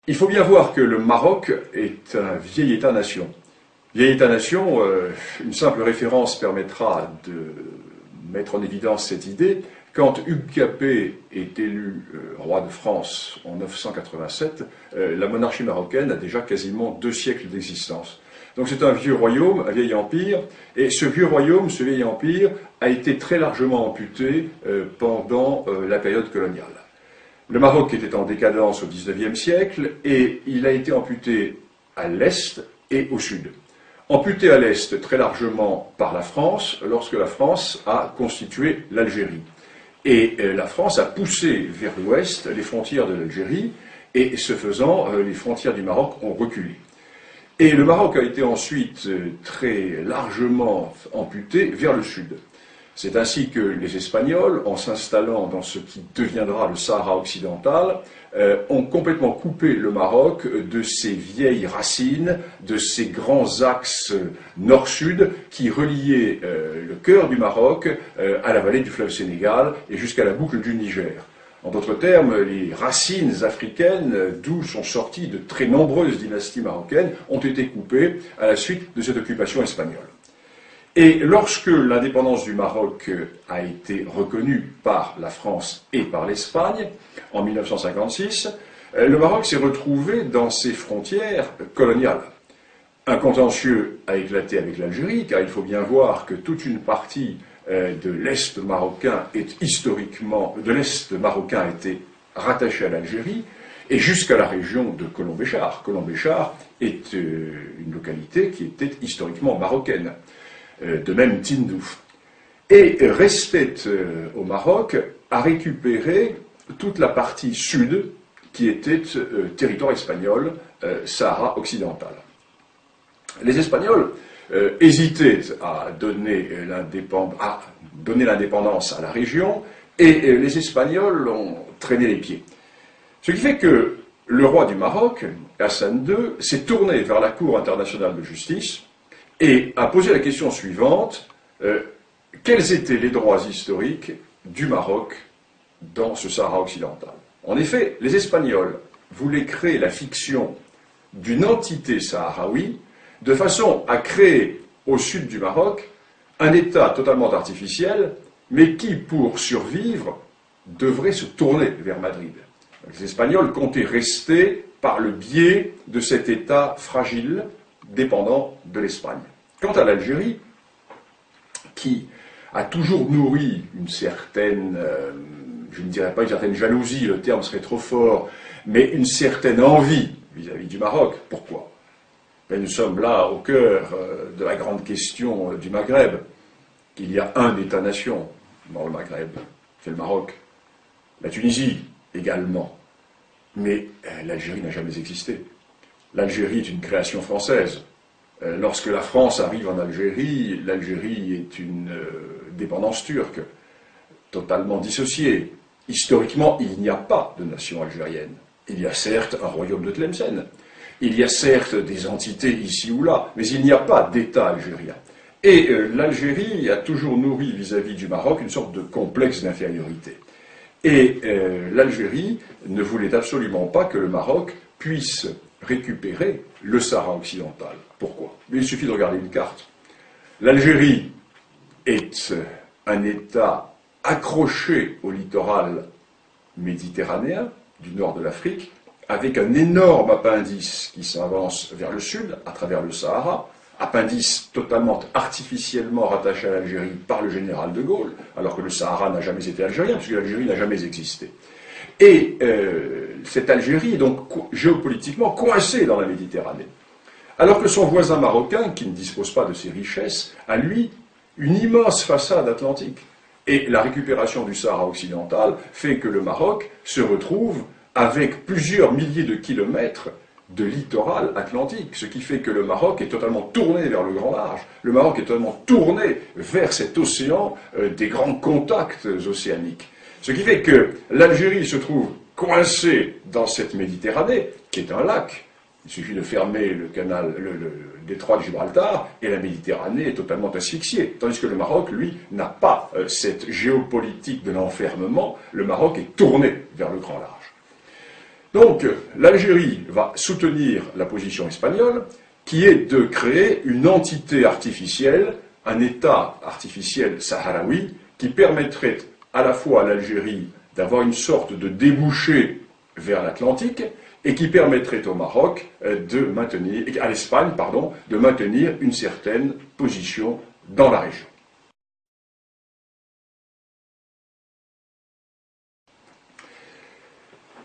Il faut bien voir que le Maroc est un vieil État-nation. Vieil État-nation, une simple référence permettra de mettre en évidence cette idée. Quand Hugues Capet est élu roi de France en 987, la monarchie marocaine a déjà quasiment 2 siècles d'existence. Donc c'est un vieux royaume, un vieil empire, et ce vieux royaume, ce vieil empire, a été très largement amputé pendant la période coloniale. Le Maroc était en décadence au XIXe siècle et il a été amputé à l'est et au sud. Amputé à l'est très largement par la France, lorsque la France a constitué l'Algérie. Et la France a poussé vers l'ouest les frontières de l'Algérie, et ce faisant, les frontières du Maroc ont reculé. Et le Maroc a été ensuite très largement amputé vers le sud. C'est ainsi que les Espagnols, en s'installant dans ce qui deviendra le Sahara occidental, ont complètement coupé le Maroc de ses vieilles racines, de ses grands axes nord-sud qui reliaient le cœur du Maroc à la vallée du fleuve Sénégal et jusqu'à la boucle du Niger. En d'autres termes, les racines africaines, d'où sont sorties de très nombreuses dynasties marocaines, ont été coupées à la suite de cette occupation espagnole. Et lorsque l'indépendance du Maroc a été reconnue par la France et par l'Espagne, en 1956, le Maroc s'est retrouvé dans ses frontières coloniales. Un contentieux a éclaté avec l'Algérie, car il faut bien voir que toute une partie de l'Est marocain est historiquement, de l'Est marocain était rattaché à l'Algérie, et jusqu'à la région de Colombéchar. Colombéchar est une localité qui était historiquement marocaine. De même Tindouf. Et Respet au Maroc a récupéré toute la partie sud qui était territoire espagnol, Sahara occidental. Les Espagnols hésitaient à donner l'indépendance à la région et les Espagnols ont traîné les pieds. Ce qui fait que le roi du Maroc, Hassan II, s'est tourné vers la Cour internationale de justice et a posé la question suivante, quels étaient les droits historiques du Maroc dans ce Sahara occidental? En effet, les Espagnols voulaient créer la fiction d'une entité sahraoui de façon à créer au sud du Maroc un État totalement artificiel, mais qui, pour survivre, devrait se tourner vers Madrid. Les Espagnols comptaient rester par le biais de cet État fragile, dépendant de l'Espagne. Quant à l'Algérie, qui a toujours nourri une certaine, je ne dirais pas une certaine jalousie, le terme serait trop fort, mais une certaine envie vis-à-vis du Maroc. Pourquoi? Mais nous sommes là au cœur de la grande question du Maghreb, qu'il y a un État-nation dans le Maghreb, c'est le Maroc. La Tunisie également. Mais l'Algérie n'a jamais existé. L'Algérie est une création française. Lorsque la France arrive en Algérie, l'Algérie est une dépendance turque, totalement dissociée. Historiquement, il n'y a pas de nation algérienne. Il y a certes un royaume de Tlemcen, il y a certes des entités ici ou là, mais il n'y a pas d'État algérien. Et l'Algérie a toujours nourri vis-à-vis du Maroc une sorte de complexe d'infériorité. Et l'Algérie ne voulait absolument pas que le Maroc puisse récupérer le Sahara occidental. Pourquoi? Mais il suffit de regarder une carte. L'Algérie est un État accroché au littoral méditerranéen du nord de l'Afrique, avec un énorme appendice qui s'avance vers le sud, à travers le Sahara, appendice totalement artificiellement rattaché à l'Algérie par le général de Gaulle, alors que le Sahara n'a jamais été algérien, puisque l'Algérie n'a jamais existé. Et cette Algérie est donc géopolitiquement coincée dans la Méditerranée. Alors que son voisin marocain, qui ne dispose pas de ces richesses, a lui une immense façade atlantique. Et la récupération du Sahara occidental fait que le Maroc se retrouve avec plusieurs milliers de kilomètres de littoral atlantique, ce qui fait que le Maroc est totalement tourné vers le grand large. Le Maroc est totalement tourné vers cet océan des grands contacts océaniques. Ce qui fait que l'Algérie se trouve coincée dans cette Méditerranée, qui est un lac. Il suffit de fermer le détroit de Gibraltar et la Méditerranée est totalement asphyxiée. Tandis que le Maroc, lui, n'a pas cette géopolitique de l'enfermement. Le Maroc est tourné vers le grand large. Donc, l'Algérie va soutenir la position espagnole, qui est de créer une entité artificielle, un État artificiel sahraoui, qui permettrait à la fois à l'Algérie d'avoir une sorte de débouché vers l'Atlantique, et qui permettrait au Maroc de maintenir, à l'Espagne, pardon, de maintenir une certaine position dans la région.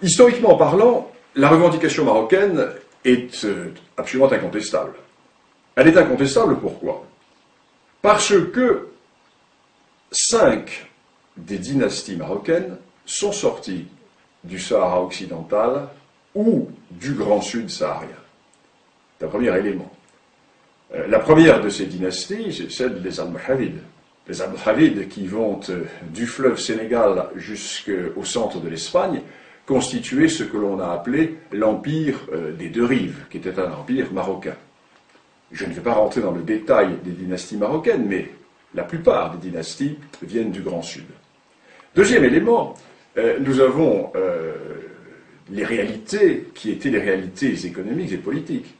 Historiquement parlant, la revendication marocaine est absolument incontestable. Elle est incontestable pourquoi? Parce que 5 des dynasties marocaines sont sorties du Sahara occidental ou du Grand Sud saharien. C'est un premier élément. La première de ces dynasties, c'est celle des Almohavides. Les Almohavides qui vont du fleuve Sénégal jusqu'au centre de l'Espagne constituaient ce que l'on a appelé l'empire des deux rives, qui était un empire marocain. Je ne vais pas rentrer dans le détail des dynasties marocaines, mais la plupart des dynasties viennent du Grand Sud. Deuxième élément, nous avons les réalités qui étaient les réalités économiques et politiques.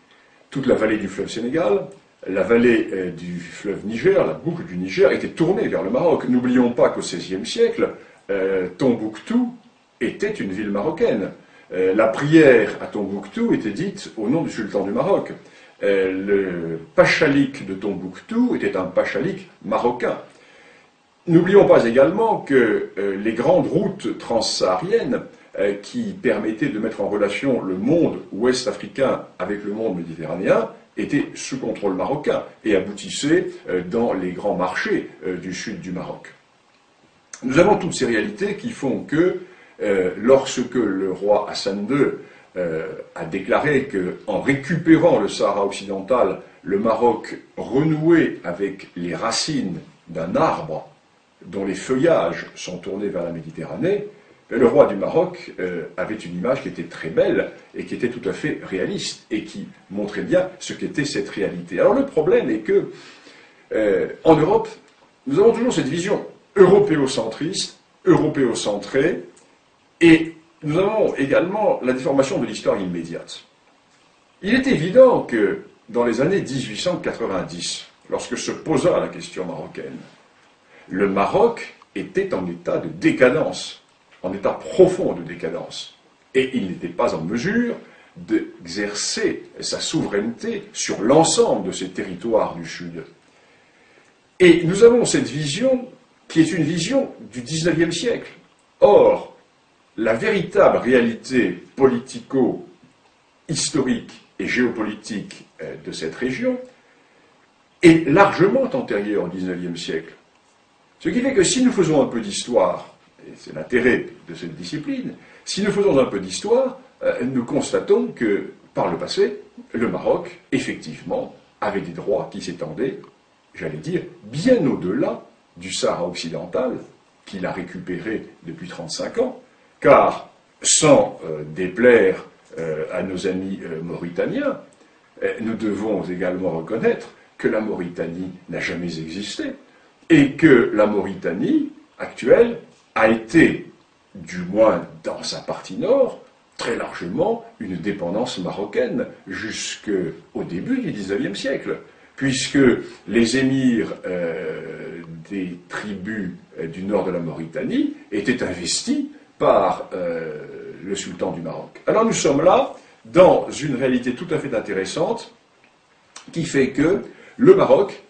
Toute la vallée du fleuve Sénégal, la vallée du fleuve Niger, la boucle du Niger, était tournée vers le Maroc. N'oublions pas qu'au XVIe siècle, Tombouctou était une ville marocaine. La prière à Tombouctou était dite au nom du sultan du Maroc. Le pachalik de Tombouctou était un pachalik marocain. N'oublions pas également que les grandes routes transsahariennes qui permettaient de mettre en relation le monde ouest-africain avec le monde méditerranéen étaient sous contrôle marocain et aboutissaient dans les grands marchés du sud du Maroc. Nous avons toutes ces réalités qui font que lorsque le roi Hassan II a déclaré qu'en récupérant le Sahara occidental, le Maroc renouait avec les racines d'un arbre dont les feuillages sont tournés vers la Méditerranée, le roi du Maroc avait une image qui était très belle et qui était tout à fait réaliste et qui montrait bien ce qu'était cette réalité. Alors le problème est que en Europe, nous avons toujours cette vision européocentriste, européocentrée, et nous avons également la déformation de l'histoire immédiate. Il est évident que dans les années 1890, lorsque se posa la question marocaine, le Maroc était en état de décadence, en état profond de décadence, et il n'était pas en mesure d'exercer sa souveraineté sur l'ensemble de ces territoires du Sud. Et nous avons cette vision qui est une vision du XIXe siècle. Or, la véritable réalité politico-historique et géopolitique de cette région est largement antérieure au XIXe siècle. Ce qui fait que si nous faisons un peu d'histoire, et c'est l'intérêt de cette discipline, si nous faisons un peu d'histoire, nous constatons que, par le passé, le Maroc, effectivement, avait des droits qui s'étendaient, j'allais dire, bien au-delà du Sahara occidental, qu'il a récupéré depuis 35 ans, car, sans déplaire à nos amis mauritaniens, nous devons également reconnaître que la Mauritanie n'a jamais existé, et que la Mauritanie actuelle a été, du moins dans sa partie nord, très largement une dépendance marocaine jusqu'au début du XIXe siècle, puisque les émirs des tribus du nord de la Mauritanie étaient investis par le sultan du Maroc. Alors nous sommes là dans une réalité tout à fait intéressante qui fait que le Maroc,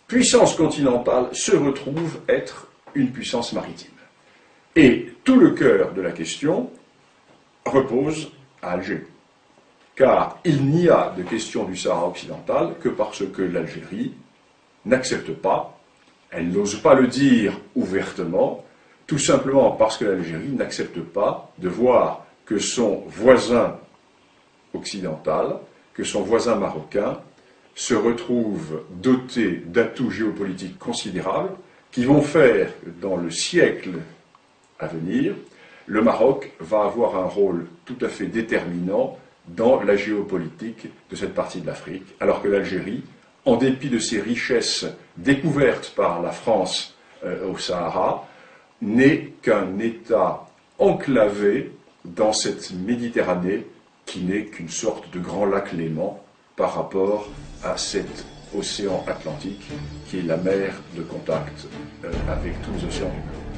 puissance continentale, se retrouve être une puissance maritime. Et tout le cœur de la question repose à Alger. Car il n'y a de question du Sahara occidental que parce que l'Algérie n'accepte pas, elle n'ose pas le dire ouvertement, tout simplement parce que l'Algérie n'accepte pas de voir que son voisin occidental, que son voisin marocain, se retrouve doté d'atouts géopolitiques considérables qui vont faire, dans le siècle à venir, le Maroc va avoir un rôle tout à fait déterminant dans la géopolitique de cette partie de l'Afrique, alors que l'Algérie, en dépit de ses richesses découvertes par la France au Sahara, n'est qu'un État enclavé dans cette Méditerranée qui n'est qu'une sorte de grand lac Léman par rapport à cet océan Atlantique qui est la mer de contact avec tous les océans du monde.